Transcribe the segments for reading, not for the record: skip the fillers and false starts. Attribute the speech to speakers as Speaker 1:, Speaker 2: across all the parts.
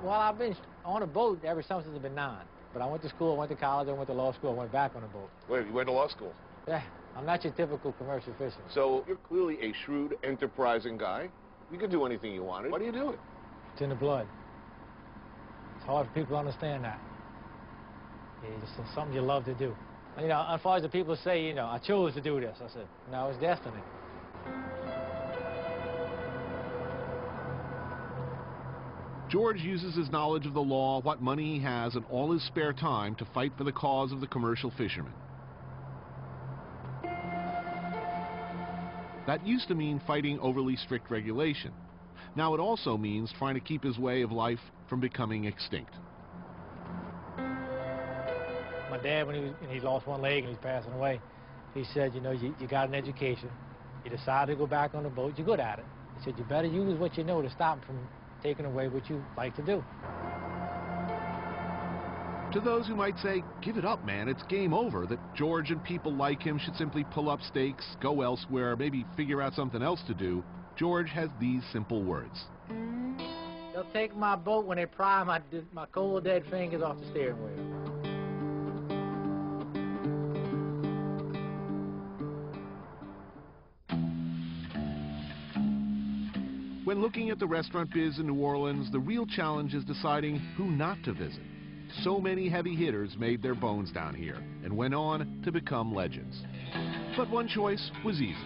Speaker 1: Well, I've been on a boat ever since I've been 9. But I went to school, I went to college, I went to law school, I went back on a boat.
Speaker 2: Wait, you went to law school?
Speaker 1: Yeah, I'm not your typical commercial fisherman.
Speaker 2: So you're clearly a shrewd, enterprising guy. You can do anything you wanted. Why do you do it?
Speaker 1: It's in the blood. It's hard for people to understand that. It's just something you love to do. You know, as far as the people say, you know, I chose to do this, I said, no, it's destiny.
Speaker 3: George uses his knowledge of the law, what money he has, and all his spare time to fight for the cause of the commercial fishermen. That used to mean fighting overly strict regulation. Now it also means trying to keep his way of life from becoming extinct.
Speaker 1: My dad, when he lost one leg and he's passing away, he said, you know, you got an education, you decided to go back on the boat, you're good at it. He said, you better use what you know to stop from taking away what you like to do.
Speaker 3: To those who might say, give it up, man, it's game over, that George and people like him should simply pull up stakes, go elsewhere, maybe figure out something else to do, George has these simple words.
Speaker 1: They'll take my boat when they pry my cold dead fingers off the steering wheel.
Speaker 3: When looking at the restaurant biz in New Orleans, the real challenge is deciding who not to visit. So many heavy hitters made their bones down here and went on to become legends. But one choice was easy.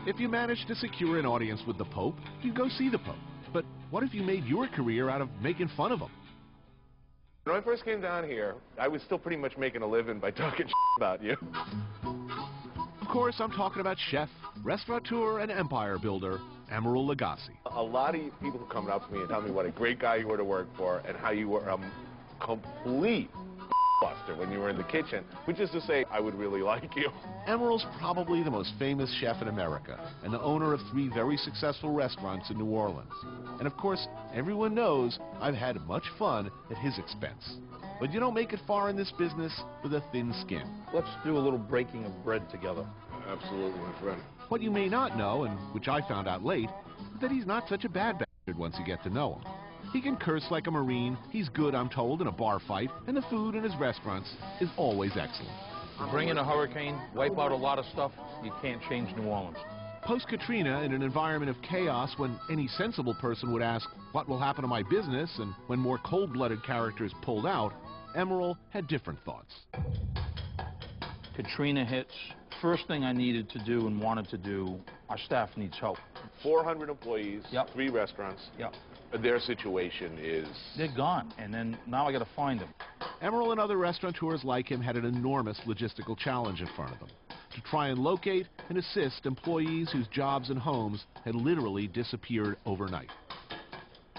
Speaker 3: If you managed to secure an audience with the Pope, you go see the Pope. But what if you made your career out of making fun of him?
Speaker 2: When I first came down here, I was still pretty much making a living by talking about you.
Speaker 3: Of course, I'm talking about chef, restaurateur, and empire builder, Emeril Lagasse.
Speaker 2: A lot of people come up to me and tell me what a great guy you were to work for and how you were a complete buster when you were in the kitchen, which is to say, I would really like you.
Speaker 3: Emeril's probably the most famous chef in America and the owner of 3 very successful restaurants in New Orleans. And of course, everyone knows I've had much fun at his expense. But you don't make it far in this business with a thin skin.
Speaker 4: Let's do a little breaking of bread together.
Speaker 2: Absolutely, my friend.
Speaker 3: What you may not know, and which I found out late, is that he's not such a bad bastard once you get to know him. He can curse like a Marine, he's good, I'm told, in a bar fight, and the food in his restaurants is always excellent.
Speaker 4: Bring in a hurricane, wipe out a lot of stuff, you can't change New Orleans.
Speaker 3: Post-Katrina, in an environment of chaos when any sensible person would ask, what will happen to my business, and when more cold-blooded characters pulled out, Emeril had different thoughts.
Speaker 4: Katrina hits. First thing I needed to do and wanted to do, our staff needs help.
Speaker 2: 400 employees,
Speaker 4: Yep.
Speaker 2: 3 restaurants.
Speaker 4: Yep.
Speaker 2: Their situation is...
Speaker 4: They're gone, and then now I got to find them.
Speaker 3: Emeril and other restaurateurs like him had an enormous logistical challenge in front of them, to try and locate and assist employees whose jobs and homes had literally disappeared overnight.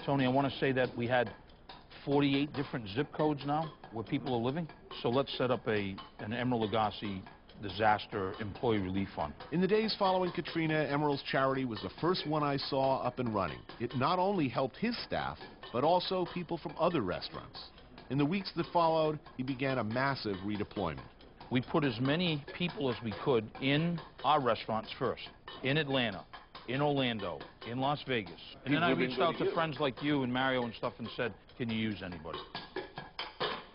Speaker 4: Tony, I want to say that we had 48 different zip codes now where people are living. So let's set up an Emeril Lagasse Disaster Employee Relief Fund.
Speaker 3: In the days following Katrina, Emeril's charity was the first one I saw up and running. It not only helped his staff, but also people from other restaurants. In the weeks that followed, he began a massive redeployment.
Speaker 4: We put as many people as we could in our restaurants first, in Atlanta, in Orlando, in Las Vegas. And then I reached out to friends like you and Mario and stuff and said, can you use anybody?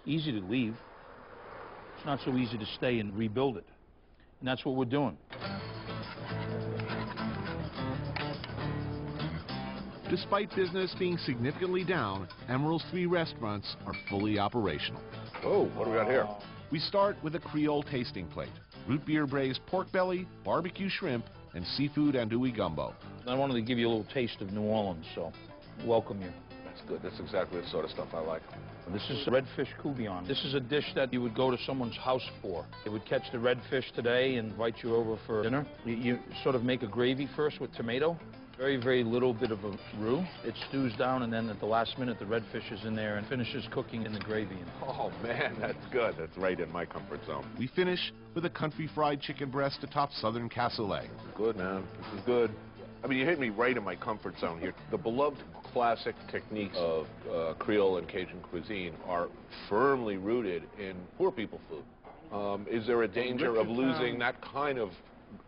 Speaker 4: Easy to leave. It's not so easy to stay and rebuild it. And that's what we're doing.
Speaker 3: Despite business being significantly down, Emeril's 3 restaurants are fully operational.
Speaker 2: Oh, what do we got here?
Speaker 3: We start with a Creole tasting plate. Root beer braised pork belly, barbecue shrimp, and seafood andouille gumbo.
Speaker 4: I wanted to give you a little taste of New Orleans, so welcome you.
Speaker 2: That's good. That's exactly the sort of stuff I like.
Speaker 4: This is redfish courgouillon. This is a dish that you would go to someone's house for. They would catch the redfish today and invite you over for dinner. You sort of make a gravy first with tomato. Very, very little bit of a roux. It stews down, and then at the last minute, the redfish is in there and finishes cooking in the gravy.
Speaker 2: Oh, man, that's good. That's right in my comfort zone.
Speaker 3: We finish with a country fried chicken breast atop Southern cassoulet.
Speaker 2: Good, man. This is good. I mean, you hit me right in my comfort zone here. The beloved classic techniques of Creole and Cajun cuisine are firmly rooted in poor people food. Is there a danger of losing that kind of,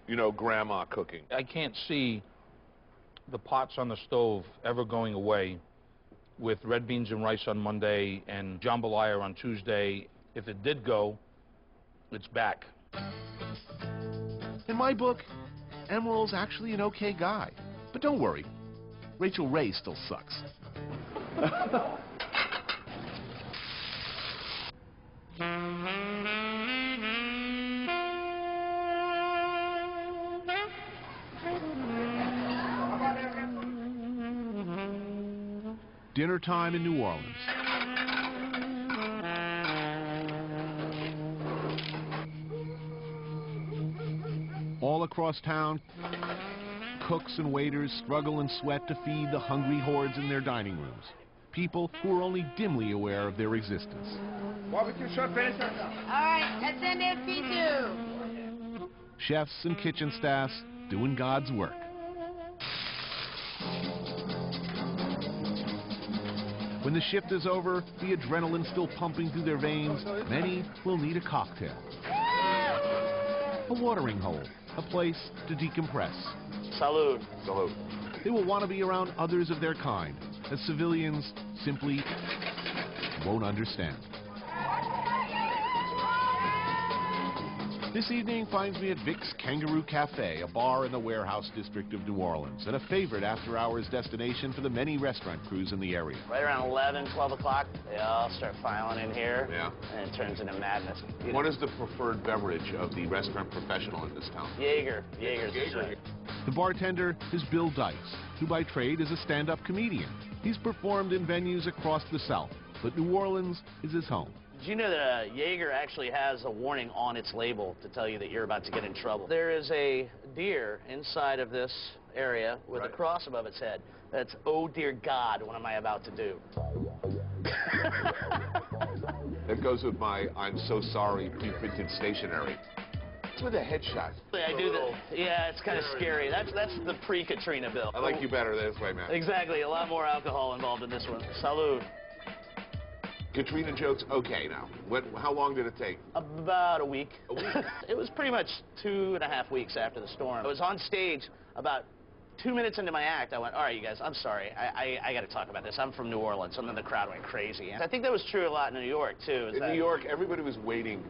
Speaker 2: you know, grandma cooking?
Speaker 4: I can't see the pots on the stove ever going away with red beans and rice on Monday and jambalaya on Tuesday. If it did go, it's back.
Speaker 3: In my book, Emeril's actually an okay guy. But don't worry, Rachel Ray still sucks. Dinner time in New Orleans. All across town, cooks and waiters struggle and sweat to feed the hungry hordes in their dining rooms. People who are only dimly aware of their existence.
Speaker 5: Barbecue short finish. All right, let's end it, P2.
Speaker 3: Chefs and kitchen staffs doing God's work. When the shift is over, the adrenaline still pumping through their veins, many will need a cocktail. A watering hole, a place to decompress.
Speaker 6: Salud.
Speaker 2: Salute.
Speaker 3: They will want to be around others of their kind, as civilians simply won't understand. This evening finds me at Vic's Kangaroo Cafe, a bar in the warehouse district of New Orleans, and a favorite after-hours destination for the many restaurant crews in the area.
Speaker 6: Right around 11, 12 o'clock, they all start filing in here,
Speaker 2: Yeah.
Speaker 6: and it turns into madness.
Speaker 2: What is the preferred beverage of the restaurant professional in this town?
Speaker 6: Jaeger. Jaeger's the shit.
Speaker 3: The bartender is Bill Dice, who by trade is a stand-up comedian. He's performed in venues across the South, but New Orleans is his home.
Speaker 6: Did you know that Jaeger actually has a warning on its label to tell you that you're about to get in trouble? There is a deer inside of this area with a cross above its head. That's, oh dear God, what am I about to do?
Speaker 2: That goes with my I'm so sorry pre-printed stationery. It's with a headshot.
Speaker 6: I do that. Yeah, it's kind of scary. That's the pre-Katrina Bill.
Speaker 2: I like you better this way, man.
Speaker 6: Exactly. A lot more alcohol involved in this one. Salud.
Speaker 2: Katrina jokes, okay now. How long did it take?
Speaker 6: About a week.
Speaker 2: A week?
Speaker 6: It was pretty much 2.5 weeks after the storm. I was on stage about 2 minutes into my act. I went, all right, you guys, I'm sorry. I got to talk about this. I'm from New Orleans. And then the crowd went crazy. And I think that was true a lot in New York, too.
Speaker 2: In New York, everybody was waiting.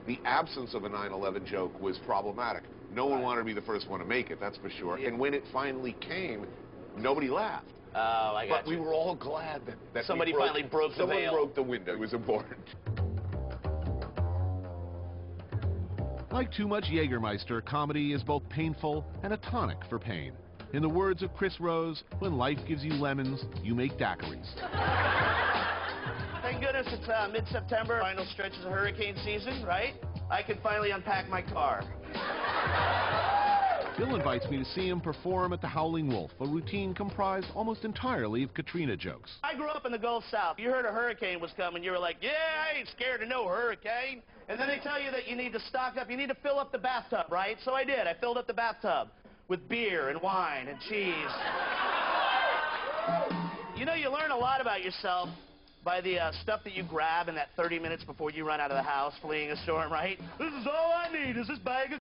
Speaker 2: The absence of a 9/11 joke was problematic. No one wanted to be the first one to make it, that's for sure.
Speaker 6: Yeah.
Speaker 2: And when it finally came, nobody laughed.
Speaker 6: Oh, I got
Speaker 2: But we were all glad that
Speaker 6: somebody finally broke the veil.
Speaker 2: Someone broke the window. It was important.
Speaker 3: Like too much Jägermeister, comedy is both painful and a tonic for pain. In the words of Chris Rose, when life gives you lemons, you make daiquiris.
Speaker 6: Thank goodness it's mid-September, final stretches of hurricane season, right? I can finally unpack my car.
Speaker 3: Bill invites me to see him perform at the Howling Wolf, a routine comprised almost entirely of Katrina jokes.
Speaker 6: I grew up in the Gulf South. You heard a hurricane was coming, you were like, yeah, I ain't scared of no hurricane. And then they tell you that you need to stock up, you need to fill up the bathtub, right? So I did. I filled up the bathtub with beer and wine and cheese. You know, you learn a lot about yourself by the stuff that you grab in that 30 minutes before you run out of the house fleeing a storm, right? This is all I need is this bag of